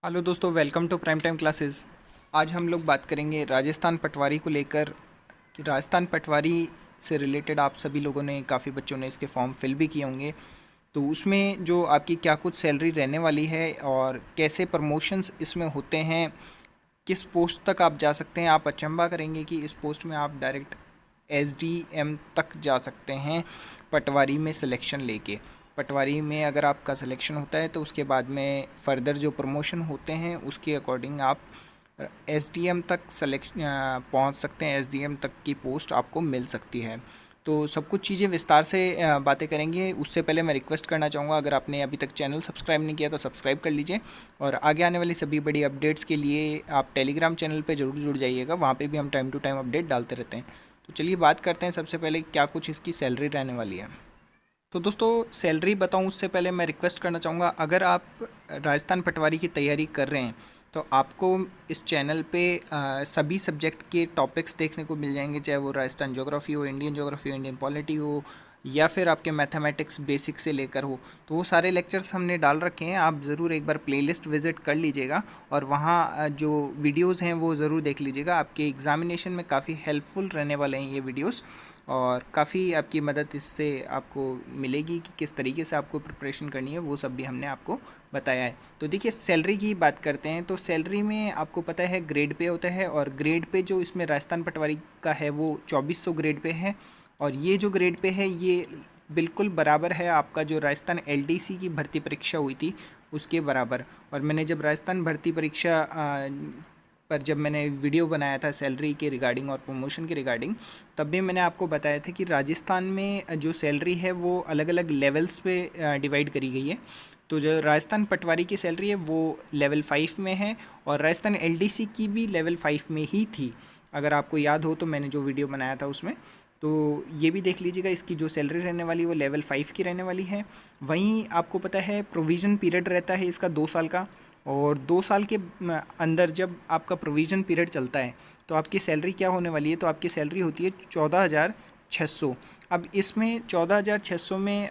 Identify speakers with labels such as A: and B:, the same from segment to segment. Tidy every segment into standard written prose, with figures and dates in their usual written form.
A: Hello दोस्तों, welcome to prime time classes. आज हम लोग बात करेंगे राजस्थान पटवारी को लेकर कि राजस्थान पटवारी से रिलेटेड आप सभी लोगों ने, काफ़ी बच्चों ने इसके फॉर्म फिल भी किए होंगे। तो उसमें जो आपकी क्या कुछ सैलरी रहने वाली है और कैसे प्रमोशंस इसमें होते हैं, किस पोस्ट तक आप जा सकते हैं। आप अचंभा करेंगे कि इस पोस्ट में आप डायरेक्ट एसडीएम तक जा सकते हैं पटवारी में सिलेक्शन लेके। पटवारी में अगर आपका सिलेक्शन होता है तो उसके बाद में फ़र्दर जो प्रमोशन होते हैं उसके अकॉर्डिंग आप एसडीएम तक पहुंच सकते हैं। एसडीएम तक की पोस्ट आपको मिल सकती है। तो सब कुछ चीज़ें विस्तार से बातें करेंगे। उससे पहले मैं रिक्वेस्ट करना चाहूँगा, अगर आपने अभी तक चैनल सब्सक्राइब नहीं किया तो सब्सक्राइब कर लीजिए और आगे आने वाली सभी बड़ी अपडेट्स के लिए आप टेलीग्राम चैनल पे ज़रूर जुड़ जाइएगा। वहाँ पे भी हम टाइम टू टाइम अपडेट डालते रहते हैं। तो चलिए बात करते हैं सबसे पहले क्या कुछ इसकी सैलरी रहने वाली है। तो दोस्तों, सैलरी बताऊं उससे पहले मैं रिक्वेस्ट करना चाहूँगा, अगर आप राजस्थान पटवारी की तैयारी कर रहे हैं तो आपको इस चैनल पे सभी सब्जेक्ट के टॉपिक्स देखने को मिल जाएंगे, चाहे वो राजस्थान ज्योग्राफी हो, इंडियन ज्योग्राफी हो, इंडियन पॉलिटी हो, या फिर आपके मैथमेटिक्स बेसिक से लेकर हो। तो वो सारे लेक्चर्स हमने डाल रखे हैं, आप ज़रूर एक बार प्लेलिस्ट विज़िट कर लीजिएगा और वहाँ जो वीडियोज़ हैं वो ज़रूर देख लीजिएगा। आपके एग्ज़ामिनेशन में काफ़ी हेल्पफुल रहने वाले हैं ये वीडियोज़ और काफ़ी आपकी मदद इससे आपको मिलेगी कि किस तरीके से आपको प्रिपरेशन करनी है, वो सब भी हमने आपको बताया है। तो देखिए, सैलरी की बात करते हैं तो सैलरी में आपको पता है ग्रेड पे होता है और ग्रेड पे जो इसमें राजस्थान पटवारी का है वो 2400 ग्रेड पे है। और ये जो ग्रेड पे है ये बिल्कुल बराबर है आपका जो राजस्थान एलडीसी की भर्ती परीक्षा हुई थी उसके बराबर। और मैंने जब राजस्थान भर्ती परीक्षा पर जब मैंने वीडियो बनाया था सैलरी के रिगार्डिंग और प्रमोशन के रिगार्डिंग, तब भी मैंने आपको बताया था कि राजस्थान में जो सैलरी है वो अलग अलग लेवल्स पे डिवाइड करी गई है। तो जो राजस्थान पटवारी की सैलरी है वो लेवल 5 में है और राजस्थान एलडीसी की भी लेवल 5 में ही थी। अगर आपको याद हो तो मैंने जो वीडियो बनाया था उसमें, तो ये भी देख लीजिएगा। इसकी जो सैलरी रहने वाली है वो लेवल 5 की रहने वाली है। वहीं आपको पता है प्रोविज़न पीरियड रहता है इसका 2 साल का, और 2 साल के अंदर जब आपका प्रोविज़न पीरियड चलता है तो आपकी सैलरी क्या होने वाली है, तो आपकी सैलरी होती है 14,600। अब इसमें 14,600 में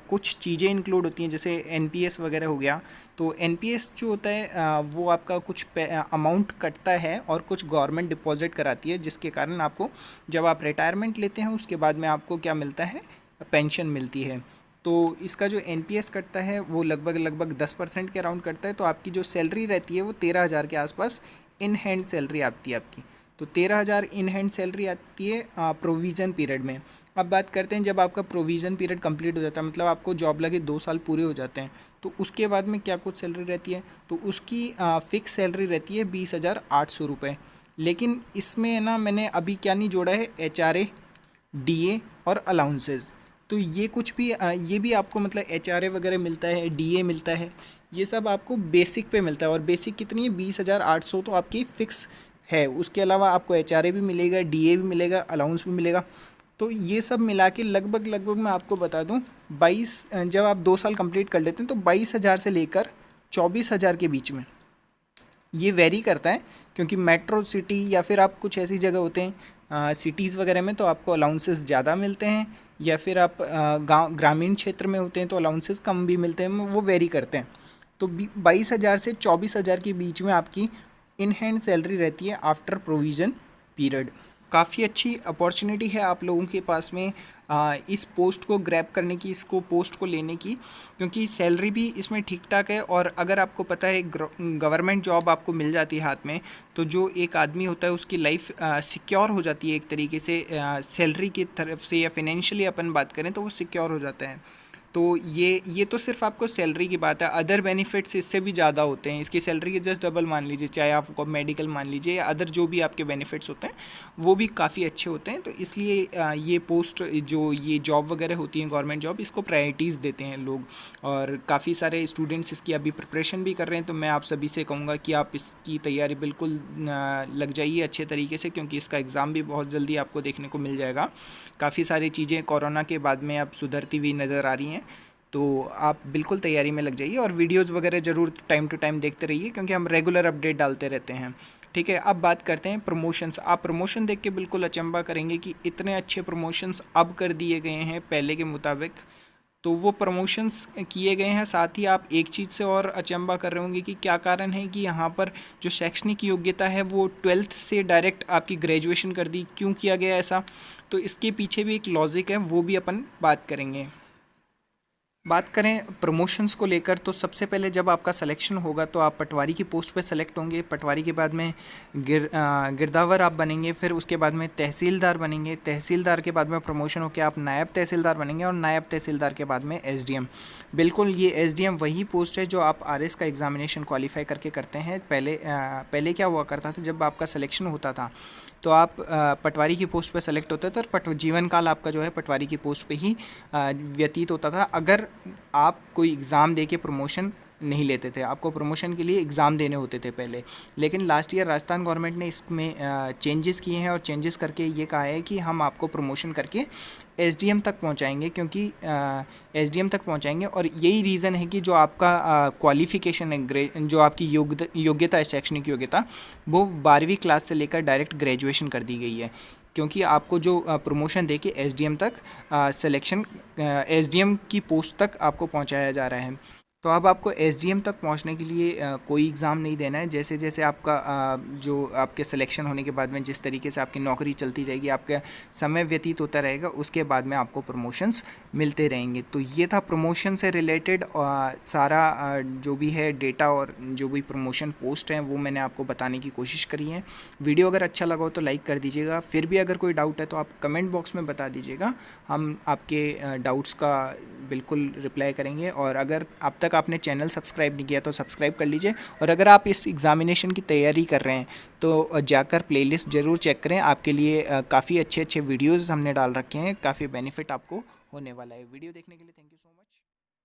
A: कुछ चीज़ें इंक्लूड होती हैं, जैसे एनपीएस वगैरह हो गया। तो एनपीएस जो होता है वो आपका कुछ अमाउंट कटता है और कुछ गवर्नमेंट डिपॉजिट कराती है, जिसके कारण आपको जब आप रिटायरमेंट लेते हैं उसके बाद में आपको क्या मिलता है, पेंशन मिलती है। तो इसका जो एनपीएस कटता है वो लगभग 10% के अराउंड कटता है। तो आपकी जो सैलरी रहती है वो 13,000 के आसपास इन हैंड सैलरी आती है आपकी। तो 13,000 इन हैंड सैलरी आती है प्रोविज़न पीरियड में। अब बात करते हैं जब आपका प्रोविज़न पीरियड कंप्लीट हो जाता है, मतलब आपको जॉब लगे 2 साल पूरे हो जाते हैं, तो उसके बाद में क्या कुछ सैलरी रहती है, तो उसकी फ़िक्स सैलरी रहती है 20,800 रुपये। लेकिन इसमें है ना, मैंने अभी क्या नहीं जोड़ा है, एचआरए, डीए और अलाउंसेस। तो ये कुछ भी ये भी आपको मतलब एचआरए वगैरह मिलता है, डीए मिलता है, ये सब आपको बेसिक पे मिलता है। और बेसिक कितनी है, 20,800 तो आपकी फ़िक्स है। उसके अलावा आपको एचआरए भी मिलेगा, डीए भी मिलेगा, अलाउंस भी मिलेगा। तो ये सब मिला के लगभग मैं आपको बता दूं, 22, जब आप 2 साल कंप्लीट कर लेते हैं तो 22,000 से लेकर 24,000 के बीच में ये वेरी करता है। क्योंकि मेट्रो सिटी या फिर आप कुछ ऐसी जगह होते हैं सिटीज़ वगैरह में तो आपको अलाउंसेस ज़्यादा मिलते हैं, या फिर आप गांव ग्रामीण क्षेत्र में होते हैं तो अलाउंसेस कम भी मिलते हैं, वो वेरी करते हैं। तो 22,000 से 24,000 के बीच में आपकी इन हैंड सैलरी रहती है आफ्टर प्रोविज़न पीरियड। काफ़ी अच्छी अपॉर्चुनिटी है आप लोगों के पास में इस पोस्ट को ग्रैब करने की, इसको पोस्ट को लेने की, क्योंकि सैलरी भी इसमें ठीक ठाक है। और अगर आपको पता है गवर्नमेंट जॉब आपको मिल जाती है हाथ में, तो जो एक आदमी होता है उसकी लाइफ सिक्योर हो जाती है एक तरीके से। सैलरी की तरफ से या फिनेंशियली अपन बात करें तो वो सिक्योर हो जाता है। तो ये तो सिर्फ आपको सैलरी की बात है, अदर बेनिफिट्स इससे भी ज़्यादा होते हैं। इसकी सैलरी के जस्ट डबल मान लीजिए, चाहे आपको मेडिकल मान लीजिए या अदर जो भी आपके बेनिफिट्स होते हैं वो भी काफ़ी अच्छे होते हैं। तो इसलिए ये पोस्ट, जो ये जॉब वगैरह होती हैं गवर्नमेंट जॉब, इसको प्रायोरिटीज़ देते हैं लोग। और काफ़ी सारे स्टूडेंट्स इसकी अभी प्रिपरेशन भी कर रहे हैं। तो मैं आप सभी से कहूँगा कि आप इसकी तैयारी बिल्कुल लग जाइए अच्छे तरीके से, क्योंकि इसका एग्ज़ाम भी बहुत जल्दी आपको देखने को मिल जाएगा। काफ़ी सारी चीज़ें कोरोना के बाद में अब सुधरती हुई नज़र आ रही हैं। तो आप बिल्कुल तैयारी में लग जाइए और वीडियोज़ वगैरह ज़रूर टाइम टू टाइम देखते रहिए, क्योंकि हम रेगुलर अपडेट डालते रहते हैं। ठीक है, अब बात करते हैं प्रमोशंस। आप प्रमोशन देख के बिल्कुल अचंभा करेंगे कि इतने अच्छे प्रमोशंस अब कर दिए गए हैं पहले के मुताबिक। तो वो प्रमोशंस किए गए हैं। साथ ही आप एक चीज़ से और अचंभा कर रहे होंगे कि क्या कारण है कि यहाँ पर जो शैक्षणिक योग्यता है वो 12th से डायरेक्ट आपकी ग्रेजुएशन कर दी, क्यों किया गया ऐसा? तो इसके पीछे भी एक लॉजिक है, वो भी अपन बात करेंगे। बात करें प्रमोशंस को लेकर, तो सबसे पहले जब आपका सिलेक्शन होगा तो आप पटवारी की पोस्ट पे सेलेक्ट होंगे। पटवारी के बाद में गिरदावर आप बनेंगे, फिर उसके बाद में तहसीलदार बनेंगे। तहसीलदार के बाद में प्रमोशन होकर आप नायब तहसीलदार बनेंगे, और नायब तहसीलदार के बाद में एसडीएम। बिल्कुल, ये एसडीएम वही पोस्ट है जो आप आरएस का एग्जामिनेशन क्वालिफाई करके करते हैं। पहले क्या हुआ करता था, जब आपका सिलेक्शन होता था तो आप पटवारी की पोस्ट पे सेलेक्ट होते थे, और जीवन काल आपका जो है पटवारी की पोस्ट पे ही व्यतीत होता था, अगर आप कोई एग्ज़ाम दे के प्रमोशन नहीं लेते थे। आपको प्रमोशन के लिए एग्ज़ाम देने होते थे पहले। लेकिन लास्ट ईयर राजस्थान गवर्नमेंट ने इसमें चेंजेस किए हैं, और चेंजेस करके ये कहा है कि हम आपको प्रमोशन करके एसडीएम तक पहुंचाएंगे, क्योंकि एसडीएम तक पहुंचाएंगे। और यही रीज़न है कि जो आपका क्वालिफ़िकेशन है, जो आपकी योग्यता है, शैक्षणिक योग्यता, वो 12वीं क्लास से लेकर डायरेक्ट ग्रेजुएशन कर दी गई है, क्योंकि आपको जो प्रमोशन दे के एसडीएम तक सिलेक्शन, एसडीएम की पोस्ट तक आपको पहुंचाया जा रहा है। तो अब आपको एसडीएम तक पहुंचने के लिए कोई एग्ज़ाम नहीं देना है। जैसे जैसे आपका जो आपके सिलेक्शन होने के बाद में जिस तरीके से आपकी नौकरी चलती जाएगी, आपका समय व्यतीत होता रहेगा, उसके बाद में आपको प्रमोशंस मिलते रहेंगे। तो ये था प्रमोशन से रिलेटेड सारा जो भी है डेटा, और जो भी प्रमोशन पोस्ट हैं वो मैंने आपको बताने की कोशिश करी है। वीडियो अगर अच्छा लगा हो तो लाइक कर दीजिएगा। फिर भी अगर कोई डाउट है तो आप कमेंट बॉक्स में बता दीजिएगा, हम आपके डाउट्स का बिल्कुल रिप्लाई करेंगे। और अगर अब तक आपने चैनल सब्सक्राइब नहीं किया तो सब्सक्राइब कर लीजिए। और अगर आप इस एग्ज़ामिनेशन की तैयारी कर रहे हैं तो जाकर प्लेलिस्ट ज़रूर चेक करें, आपके लिए काफ़ी अच्छे अच्छे वीडियोज़ हमने डाल रखे हैं, काफ़ी बेनिफिट आपको होने वाला है। वीडियो देखने के लिए थैंक यू सो मच।